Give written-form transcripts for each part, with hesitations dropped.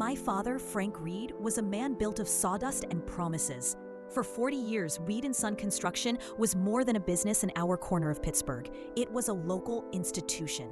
My father, Frank Reed, was a man built of sawdust and promises. For 40 years, Reed & Son Construction was more than a business in our corner of Pittsburgh. It was a local institution.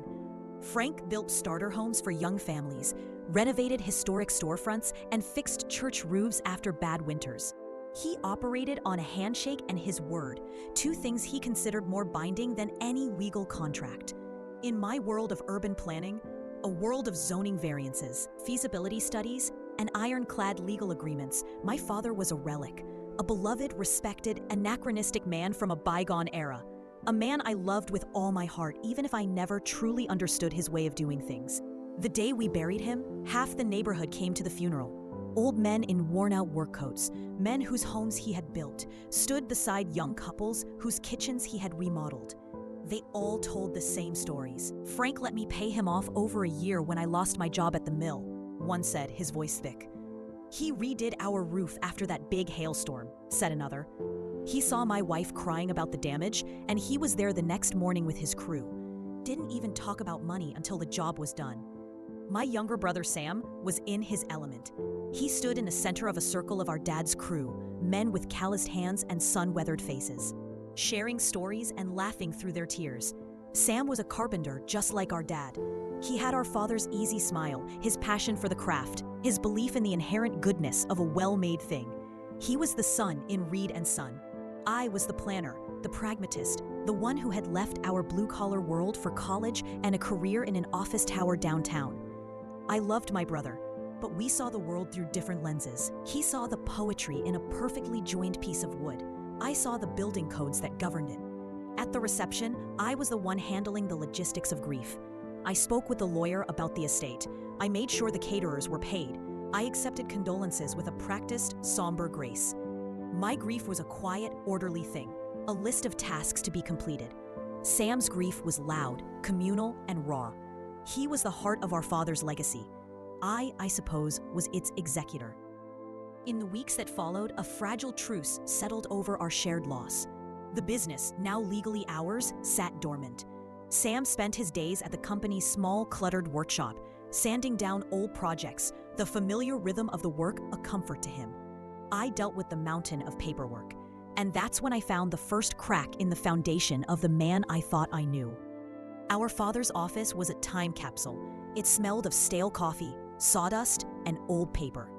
Frank built starter homes for young families, renovated historic storefronts, and fixed church roofs after bad winters. He operated on a handshake and his word, two things he considered more binding than any legal contract. In my world of urban planning, a world of zoning variances, feasibility studies, and ironclad legal agreements, my father was a relic, a beloved, respected, anachronistic man from a bygone era. A man I loved with all my heart, even if I never truly understood his way of doing things. The day we buried him, half the neighborhood came to the funeral. Old men in worn-out work coats, men whose homes he had built, stood beside young couples whose kitchens he had remodeled. They all told the same stories. Frank let me pay him off over a year when I lost my job at the mill, one said, his voice thick. He redid our roof after that big hailstorm, said another. He saw my wife crying about the damage, and he was there the next morning with his crew. Didn't even talk about money until the job was done. My younger brother Sam was in his element. He stood in the center of a circle of our dad's crew, men with calloused hands and sun-weathered faces, sharing stories and laughing through their tears. Sam was a carpenter just like our dad. He had our father's easy smile, his passion for the craft, his belief in the inherent goodness of a well-made thing. He was the son in Reed & Son. I was the planner, the pragmatist, the one who had left our blue-collar world for college and a career in an office tower downtown. I loved my brother, but we saw the world through different lenses. He saw the poetry in a perfectly joined piece of wood. I saw the building codes that governed it. At the reception, I was the one handling the logistics of grief. I spoke with the lawyer about the estate. I made sure the caterers were paid. I accepted condolences with a practiced, somber grace. My grief was a quiet, orderly thing, a list of tasks to be completed. Sam's grief was loud, communal, and raw. He was the heart of our father's legacy. I suppose, was its executor. In the weeks that followed, a fragile truce settled over our shared loss. The business, now legally ours, sat dormant. Sam spent his days at the company's small, cluttered workshop, sanding down old projects, the familiar rhythm of the work a comfort to him. I dealt with the mountain of paperwork, and that's when I found the first crack in the foundation of the man I thought I knew. Our father's office was a time capsule. It smelled of stale coffee, sawdust, and old paper.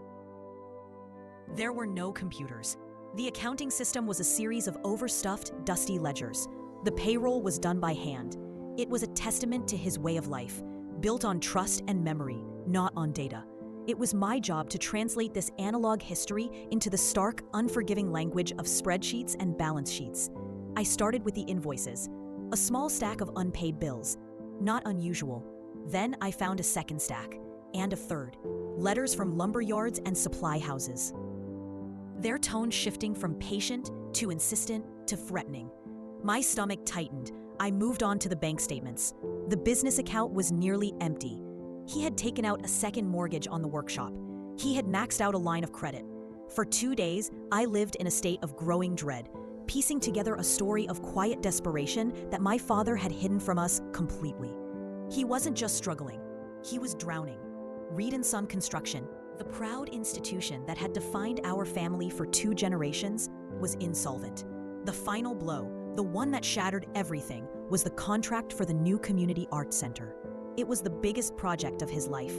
There were no computers. The accounting system was a series of overstuffed, dusty ledgers. The payroll was done by hand. It was a testament to his way of life, built on trust and memory, not on data. It was my job to translate this analog history into the stark, unforgiving language of spreadsheets and balance sheets. I started with the invoices, a small stack of unpaid bills. Not unusual. Then I found a second stack, and a third. Letters from lumber yards and supply houses. Their tone shifting from patient to insistent to threatening. My stomach tightened. I moved on to the bank statements. The business account was nearly empty. He had taken out a second mortgage on the workshop. He had maxed out a line of credit. For 2 days, I lived in a state of growing dread, piecing together a story of quiet desperation that my father had hidden from us completely. He wasn't just struggling, he was drowning. Reed & Son Construction, the proud institution that had defined our family for 2 generations, was insolvent. The final blow, the one that shattered everything, was the contract for the new community arts center. It was the biggest project of his life.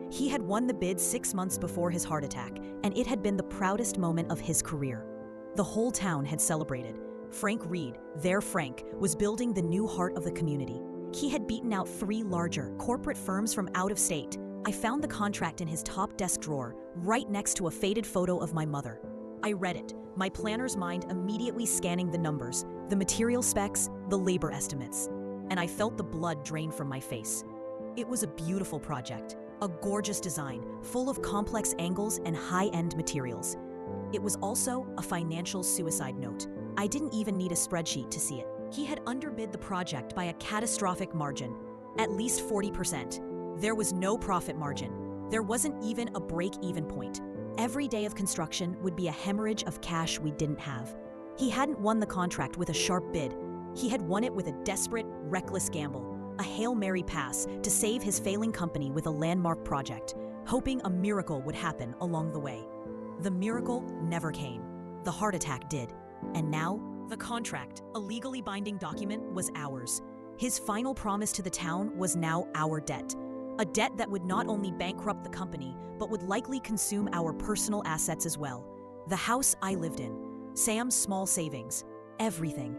He had won the bid 6 months before his heart attack, and it had been the proudest moment of his career. The whole town had celebrated. Frank Reed, their Frank, was building the new heart of the community. He had beaten out 3 larger corporate firms from out of state. I found the contract in his top desk drawer, right next to a faded photo of my mother. I read it, my planner's mind immediately scanning the numbers, the material specs, the labor estimates, and I felt the blood drain from my face. It was a beautiful project, a gorgeous design, full of complex angles and high-end materials. It was also a financial suicide note. I didn't even need a spreadsheet to see it. He had underbid the project by a catastrophic margin, at least 40%. There was no profit margin. There wasn't even a break-even point. Every day of construction would be a hemorrhage of cash we didn't have. He hadn't won the contract with a sharp bid. He had won it with a desperate, reckless gamble, a Hail Mary pass to save his failing company with a landmark project. hoping a miracle would happen along the way. The miracle never came. The heart attack did. And now, the contract, a legally binding document, was ours. His final promise to the town was now our debt. A debt that would not only bankrupt the company, but would likely consume our personal assets as well. The house I lived in, Sam's small savings, everything.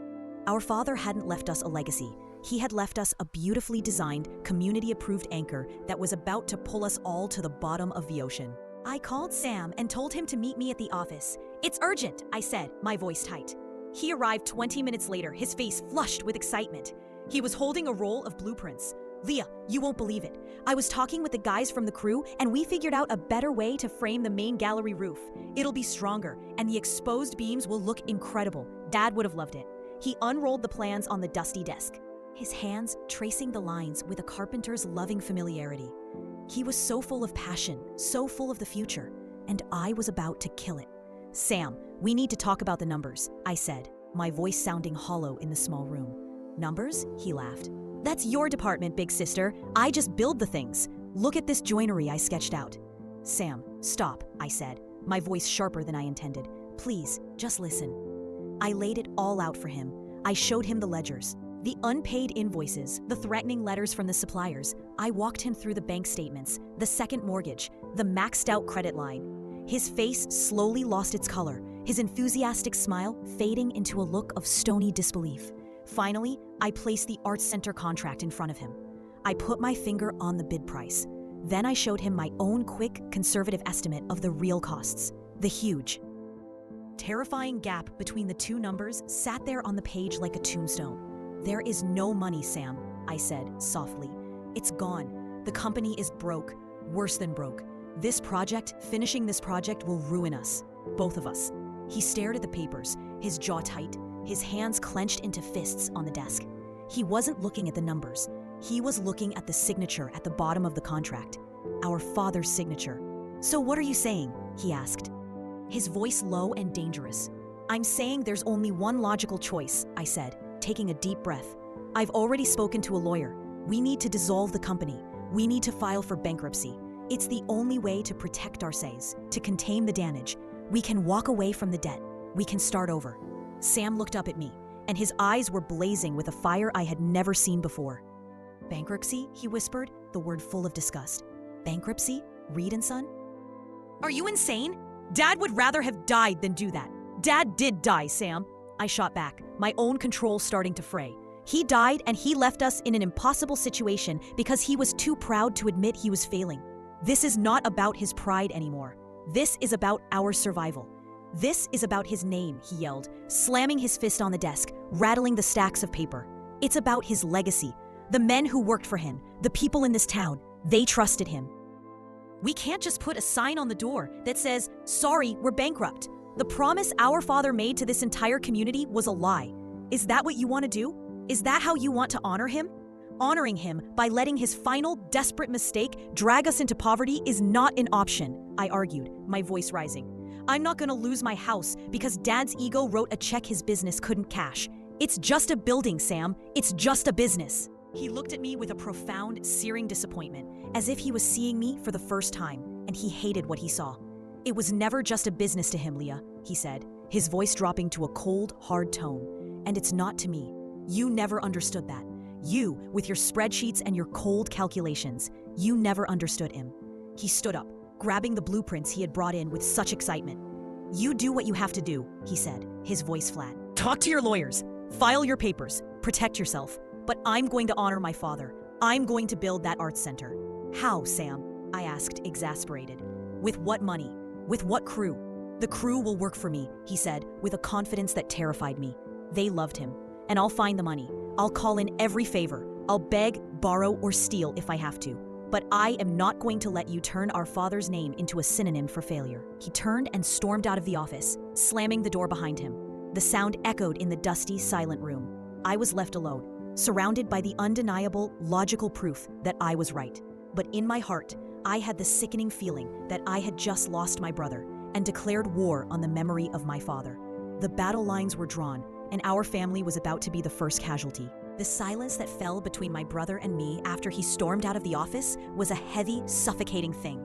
Our father hadn't left us a legacy. He had left us a beautifully designed, community-approved anchor that was about to pull us all to the bottom of the ocean. I called Sam and told him to meet me at the office. "It's urgent," I said, my voice tight. He arrived 20 minutes later, his face flushed with excitement. He was holding a roll of blueprints. "Leah, you won't believe it. I was talking with the guys from the crew, and we figured out a better way to frame the main gallery roof. It'll be stronger, and the exposed beams will look incredible. Dad would have loved it." He unrolled the plans on the dusty desk, his hands tracing the lines with a carpenter's loving familiarity. He was so full of passion, so full of the future, and I was about to kill it. "Sam, we need to talk about the numbers," I said, my voice sounding hollow in the small room. "Numbers?" he laughed. "That's your department, big sister. I just build the things. Look at this joinery I sketched out." "Sam, stop," I said, my voice sharper than I intended. "Please, just listen." I laid it all out for him. I showed him the ledgers, the unpaid invoices, the threatening letters from the suppliers. I walked him through the bank statements, the second mortgage, the maxed out credit line. His face slowly lost its color, his enthusiastic smile fading into a look of stony disbelief. Finally, I placed the arts center contract in front of him. I put my finger on the bid price. Then I showed him my own quick, conservative estimate of the real costs. The huge, terrifying gap between the two numbers sat there on the page like a tombstone. "There is no money, Sam," I said softly. "It's gone. The company is broke, worse than broke. Finishing this project will ruin us, both of us." He stared at the papers, his jaw tight, his hands clenched into fists on the desk. He wasn't looking at the numbers. He was looking at the signature at the bottom of the contract. Our father's signature. "So what are you saying?" he asked, his voice low and dangerous. "I'm saying there's only one logical choice," I said, taking a deep breath. "I've already spoken to a lawyer. We need to dissolve the company. We need to file for bankruptcy. It's the only way to protect ourselves, to contain the damage. We can walk away from the debt. We can start over." Sam looked up at me, and his eyes were blazing with a fire I had never seen before. "Bankruptcy?" he whispered, the word full of disgust. "Bankruptcy? Reed and Son? Are you insane? Dad would rather have died than do that. Dad did die, Sam." I shot back, my own control starting to fray. "He died and he left us in an impossible situation because he was too proud to admit he was failing. This is not about his pride anymore. This is about our survival. This is about his name," he yelled, slamming his fist on the desk, rattling the stacks of paper. "It's about his legacy. The men who worked for him, the people in this town, they trusted him. We can't just put a sign on the door that says, 'Sorry, we're bankrupt.' The promise our father made to this entire community was a lie. Is that what you want to do? Is that how you want to honor him? Honoring him by letting his final, desperate mistake drag us into poverty is not an option," I argued, my voice rising. "I'm not going to lose my house because Dad's ego wrote a check his business couldn't cash. It's just a building, Sam. It's just a business." He looked at me with a profound, searing disappointment, as if he was seeing me for the first time, and he hated what he saw. "It was never just a business to him, Leah," he said, his voice dropping to a cold, hard tone. "And it's not to me. You never understood that. You, with your spreadsheets and your cold calculations, you never understood him." He stood up, grabbing the blueprints he had brought in with such excitement. "You do what you have to do," he said, his voice flat. "Talk to your lawyers. File your papers. Protect yourself. But I'm going to honor my father. I'm going to build that arts center." "How, Sam?" I asked, exasperated. "With what money? With what crew?" "The crew will work for me," he said, with a confidence that terrified me. "They loved him. And I'll find the money. I'll call in every favor. I'll beg, borrow, or steal if I have to. But I am not going to let you turn our father's name into a synonym for failure." He turned and stormed out of the office, slamming the door behind him. The sound echoed in the dusty, silent room. I was left alone, surrounded by the undeniable, logical proof that I was right. But in my heart, I had the sickening feeling that I had just lost my brother and declared war on the memory of my father. The battle lines were drawn, and our family was about to be the first casualty. The silence that fell between my brother and me after he stormed out of the office was a heavy, suffocating thing.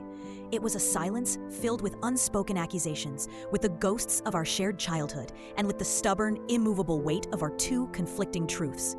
It was a silence filled with unspoken accusations, with the ghosts of our shared childhood, and with the stubborn, immovable weight of our two conflicting truths.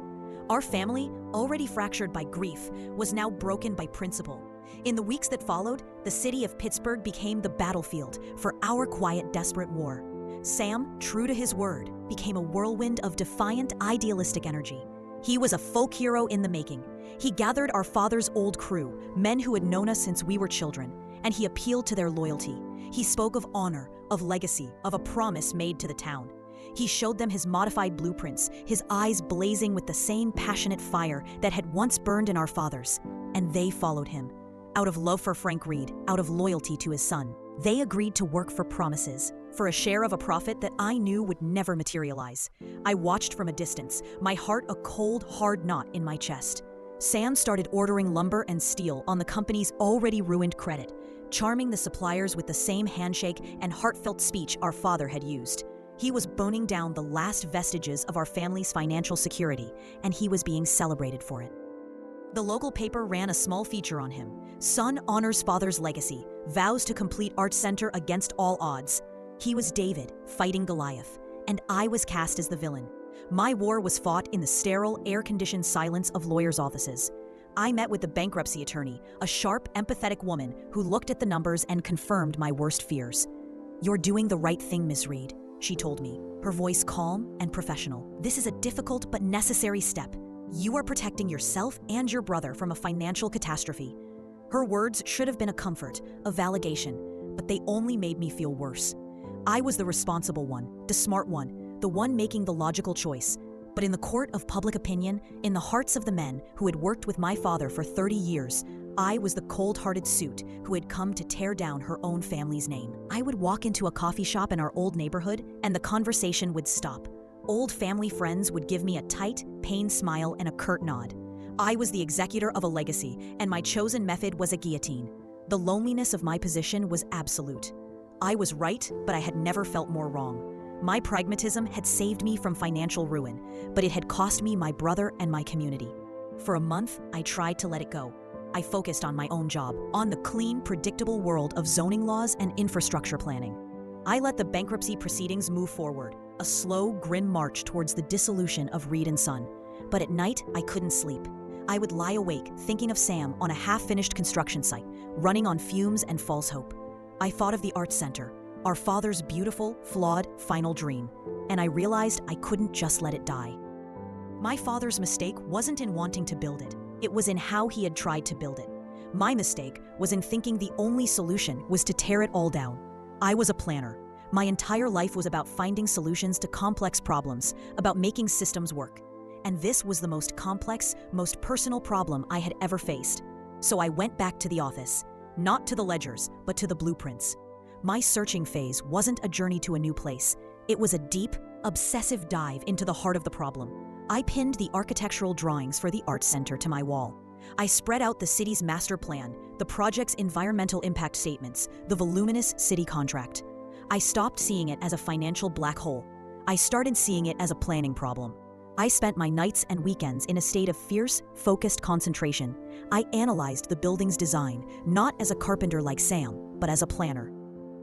Our family, already fractured by grief, was now broken by principle. In the weeks that followed, the city of Pittsburgh became the battlefield for our quiet, desperate war. Sam, true to his word, became a whirlwind of defiant, idealistic energy. He was a folk hero in the making. He gathered our father's old crew, men who had known us since we were children, and he appealed to their loyalty. He spoke of honor, of legacy, of a promise made to the town. He showed them his modified blueprints, his eyes blazing with the same passionate fire that had once burned in our fathers, and they followed him. Out of love for Frank Reed, out of loyalty to his son, they agreed to work for promises, for a share of a profit that I knew would never materialize. I watched from a distance, my heart a cold, hard knot in my chest. Sam started ordering lumber and steel on the company's already ruined credit, charming the suppliers with the same handshake and heartfelt speech our father had used. He was boning down the last vestiges of our family's financial security, and he was being celebrated for it. The local paper ran a small feature on him. Son honors father's legacy, vows to complete Arts Center against all odds. He was David, fighting Goliath, and I was cast as the villain. My war was fought in the sterile, air-conditioned silence of lawyers' offices. I met with the bankruptcy attorney, a sharp, empathetic woman who looked at the numbers and confirmed my worst fears. "You're doing the right thing, Ms. Reed," she told me, her voice calm and professional. "This is a difficult but necessary step. You are protecting yourself and your brother from a financial catastrophe." Her words should have been a comfort, a validation, but they only made me feel worse. I was the responsible one, the smart one, the one making the logical choice. But in the court of public opinion, in the hearts of the men who had worked with my father for 30 years, I was the cold-hearted suit who had come to tear down her own family's name. I would walk into a coffee shop in our old neighborhood, and the conversation would stop. Old family friends would give me a tight, pained smile and a curt nod. I was the executor of a legacy, and my chosen method was a guillotine. The loneliness of my position was absolute. I was right, but I had never felt more wrong. My pragmatism had saved me from financial ruin, but it had cost me my brother and my community. For a month, I tried to let it go. I focused on my own job, on the clean, predictable world of zoning laws and infrastructure planning. I let the bankruptcy proceedings move forward, a slow, grim march towards the dissolution of Reed and Son. But at night, I couldn't sleep. I would lie awake thinking of Sam on a half-finished construction site, running on fumes and false hope. I thought of the Arts Center, our father's beautiful, flawed, final dream, and I realized I couldn't just let it die. My father's mistake wasn't in wanting to build it. It was in how he had tried to build it. My mistake was in thinking the only solution was to tear it all down. I was a planner. My entire life was about finding solutions to complex problems, about making systems work. And this was the most complex, most personal problem I had ever faced. So I went back to the office, not to the ledgers, but to the blueprints. My searching phase wasn't a journey to a new place. It was a deep, obsessive dive into the heart of the problem. I pinned the architectural drawings for the Arts Center to my wall. I spread out the city's master plan, the project's environmental impact statements, the voluminous city contract. I stopped seeing it as a financial black hole. I started seeing it as a planning problem. I spent my nights and weekends in a state of fierce, focused concentration. I analyzed the building's design, not as a carpenter like Sam, but as a planner.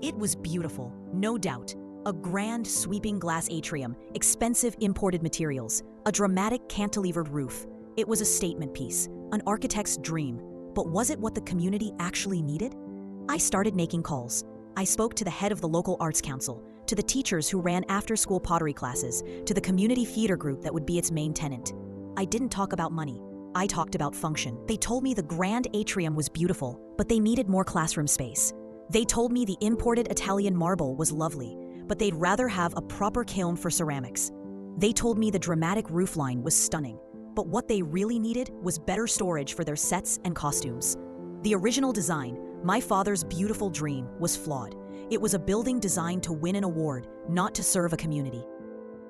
It was beautiful, no doubt. A grand, sweeping glass atrium, expensive imported materials, a dramatic cantilevered roof. It was a statement piece, an architect's dream. But was it what the community actually needed? I started making calls. I spoke to the head of the local arts council, to the teachers who ran after-school pottery classes, to the community theater group that would be its main tenant. I didn't talk about money. I talked about function. They told me the grand atrium was beautiful, but they needed more classroom space. They told me the imported Italian marble was lovely, but they'd rather have a proper kiln for ceramics. They told me the dramatic roofline was stunning, but what they really needed was better storage for their sets and costumes. The original design, my father's beautiful dream, was flawed. It was a building designed to win an award, not to serve a community.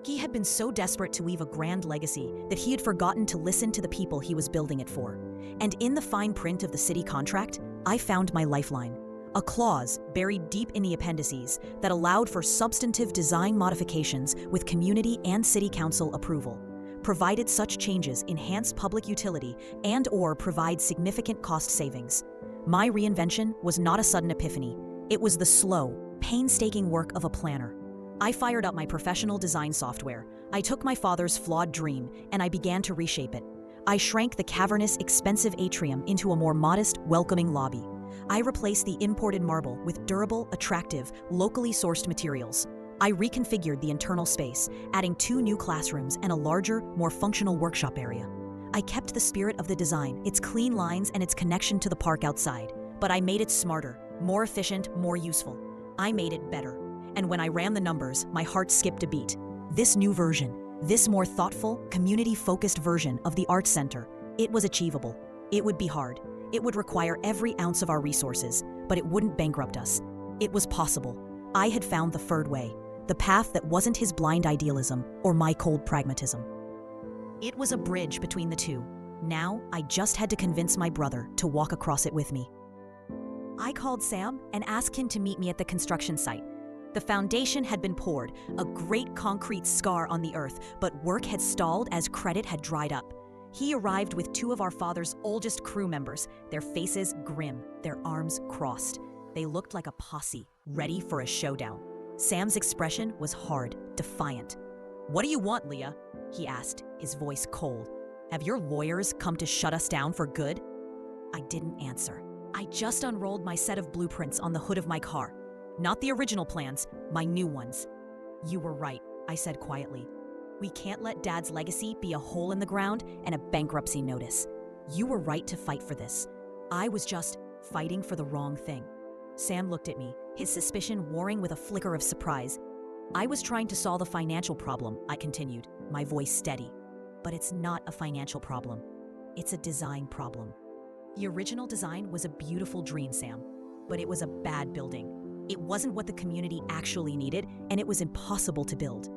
He had been so desperate to leave a grand legacy that he had forgotten to listen to the people he was building it for. And in the fine print of the city contract, I found my lifeline. A clause buried deep in the appendices that allowed for substantive design modifications with community and city council approval, provided such changes enhance public utility and/or provide significant cost savings. My reinvention was not a sudden epiphany. It was the slow, painstaking work of a planner. I fired up my professional design software. I took my father's flawed dream and I began to reshape it. I shrank the cavernous, expensive atrium into a more modest, welcoming lobby. I replaced the imported marble with durable, attractive, locally sourced materials. I reconfigured the internal space, adding 2 new classrooms and a larger, more functional workshop area. I kept the spirit of the design, its clean lines and its connection to the park outside, but I made it smarter, more efficient, more useful. I made it better. And when I ran the numbers, my heart skipped a beat. This new version, this more thoughtful, community-focused version of the Arts Center, it was achievable. It would be hard. It would require every ounce of our resources, but it wouldn't bankrupt us. It was possible. I had found the third way, the path that wasn't his blind idealism or my cold pragmatism. It was a bridge between the two. Now, I just had to convince my brother to walk across it with me. I called Sam and asked him to meet me at the construction site. The foundation had been poured, a great concrete scar on the earth, but work had stalled as credit had dried up. He arrived with 2 of our father's oldest crew members, their faces grim, their arms crossed. They looked like a posse, ready for a showdown. Sam's expression was hard, defiant. "What do you want, Leah?" he asked, his voice cold. "Have your lawyers come to shut us down for good?" I didn't answer. I just unrolled my set of blueprints on the hood of my car. Not the original plans, my new ones. "You were right," I said quietly. "We can't let Dad's legacy be a hole in the ground and a bankruptcy notice. You were right to fight for this. I was just fighting for the wrong thing." Sam looked at me, his suspicion warring with a flicker of surprise. "I was trying to solve a financial problem," I continued, my voice steady. "But it's not a financial problem. It's a design problem. The original design was a beautiful dream, Sam, but it was a bad building. It wasn't what the community actually needed, and it was impossible to build.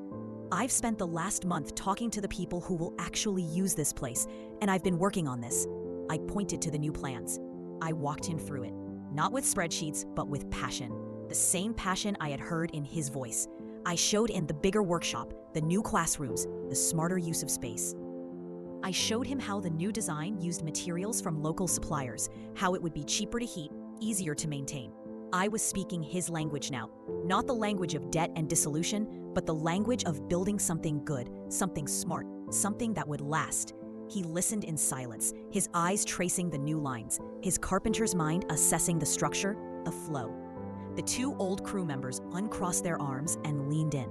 I've spent the last month talking to the people who will actually use this place, and I've been working on this." I pointed to the new plans. I walked him through it, not with spreadsheets, but with passion. The same passion I had heard in his voice. I showed him the bigger workshop, the new classrooms, the smarter use of space. I showed him how the new design used materials from local suppliers, how it would be cheaper to heat, easier to maintain. I was speaking his language now, not the language of debt and dissolution, but the language of building something good, something smart, something that would last. He listened in silence, his eyes tracing the new lines, his carpenter's mind assessing the structure, the flow. The 2 old crew members uncrossed their arms and leaned in.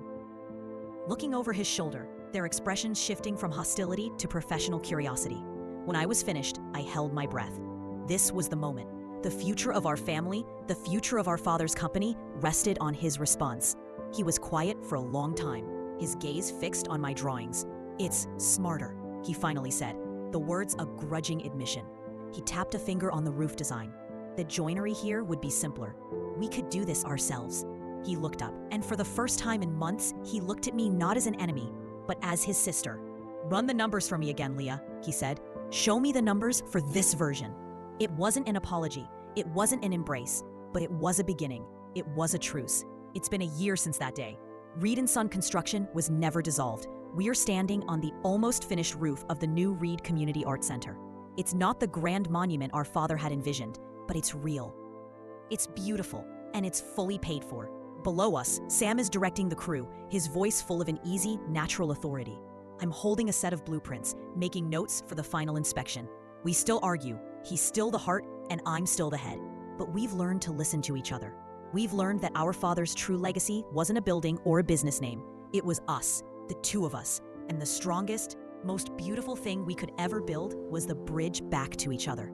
Looking over his shoulder, their expressions shifting from hostility to professional curiosity. When I was finished, I held my breath. This was the moment. The future of our family, the future of our father's company, rested on his response. He was quiet for a long time, his gaze fixed on my drawings. "It's smarter," he finally said, the words a grudging admission. He tapped a finger on the roof design. "The joinery here would be simpler. We could do this ourselves." He looked up, and for the first time in months, he looked at me not as an enemy, but as his sister. "Run the numbers for me again, Leah," he said. "Show me the numbers for this version." It wasn't an apology, it wasn't an embrace, but it was a beginning. It was a truce. It's been a year since that day. Reed & Son construction was never dissolved. We are standing on the almost finished roof of the new Reed Community Arts Center. It's not the grand monument our father had envisioned, but it's real. It's beautiful, and it's fully paid for. Below us, Sam is directing the crew, his voice full of an easy, natural authority. I'm holding a set of blueprints, making notes for the final inspection. We still argue. He's still the heart, and I'm still the head. But we've learned to listen to each other. We've learned that our father's true legacy wasn't a building or a business name. It was us, the 2 of us. And the strongest, most beautiful thing we could ever build was the bridge back to each other.